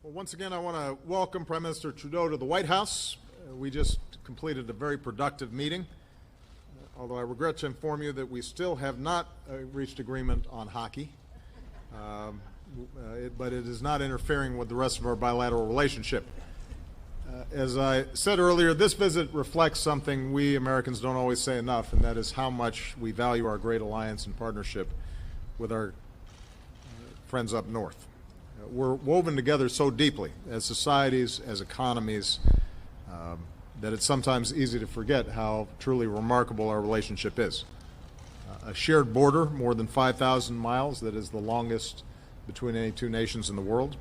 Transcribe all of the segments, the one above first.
Well, once again, I want to welcome Prime Minister Trudeau to the White House. We just completed a very productive meeting, although I regret to inform you that we still have not reached agreement on hockey. But it is not interfering with the rest of our bilateral relationship. As I said earlier, this visit reflects something we Americans don't always say enough, and that is how much we value our great alliance and partnership with our friends up north. We're woven together so deeply as societies, as economies, that it's sometimes easy to forget how truly remarkable our relationship is. A shared border, more than 5,000 miles, that is the longest between any two nations in the world.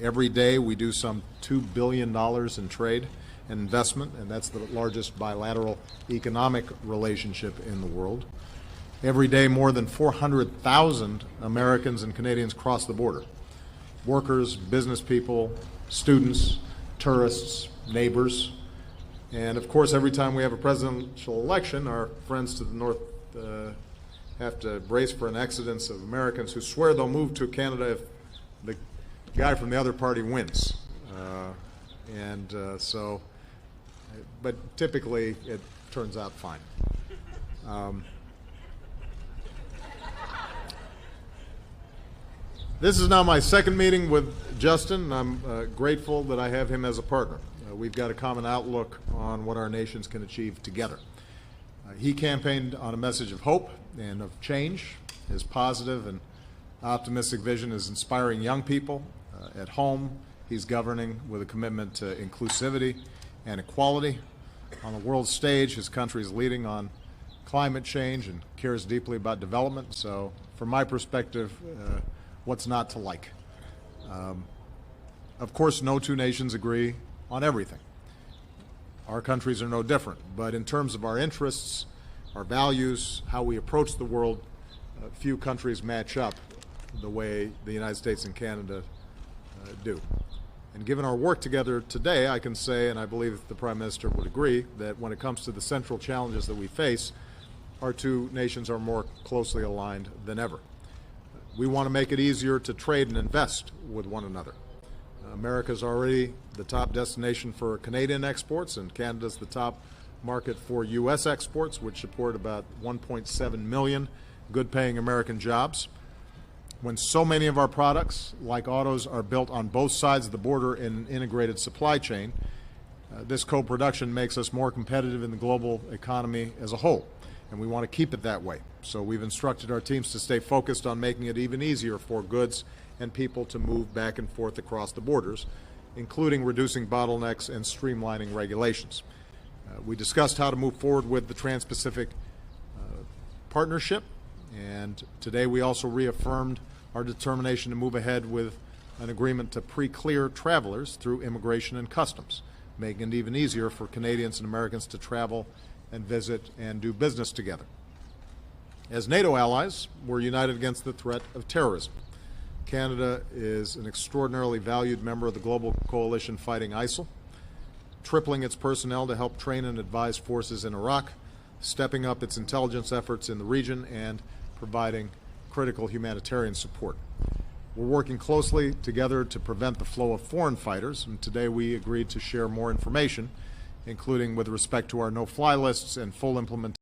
Every day we do some $2 billion in trade and investment, and that's the largest bilateral economic relationship in the world. Every day more than 400,000 Americans and Canadians cross the border. Workers, business people, students, tourists, neighbors. And of course, every time we have a presidential election, our friends to the north have to brace for an exodus of Americans who swear they'll move to Canada if the guy from the other party wins. But typically it turns out fine. This is now my second meeting with Justin. I'm grateful that I have him as a partner. We've got a common outlook on what our nations can achieve together. He campaigned on a message of hope and of change. His positive and optimistic vision is inspiring young people. At home, he's governing with a commitment to inclusivity and equality. On the world stage, his country is leading on climate change and cares deeply about development. So from my perspective, what's not to like? Of course, no two nations agree on everything. Our countries are no different. But in terms of our interests, our values, how we approach the world, few countries match up the way the United States and Canada do. And given our work together today, I can say, and I believe the Prime Minister would agree, that when it comes to the central challenges that we face, our two nations are more closely aligned than ever. We want to make it easier to trade and invest with one another. America is already the top destination for Canadian exports, and Canada is the top market for U.S. exports, which support about 1.7 million good-paying American jobs. When so many of our products, like autos, are built on both sides of the border in an integrated supply chain, this co-production makes us more competitive in the global economy as a whole, and we want to keep it that way. So we've instructed our teams to stay focused on making it even easier for goods and people to move back and forth across the borders, including reducing bottlenecks and streamlining regulations. We discussed how to move forward with the Trans-Pacific Partnership, and today we also reaffirmed our determination to move ahead with an agreement to pre-clear travelers through immigration and customs, making it even easier for Canadians and Americans to travel and visit and do business together. As NATO allies, we're united against the threat of terrorism. Canada is an extraordinarily valued member of the global coalition fighting ISIL, tripling its personnel to help train and advise forces in Iraq, stepping up its intelligence efforts in the region, and providing critical humanitarian support. We're working closely together to prevent the flow of foreign fighters, and today we agreed to share more information, including with respect to our no-fly lists and full implementation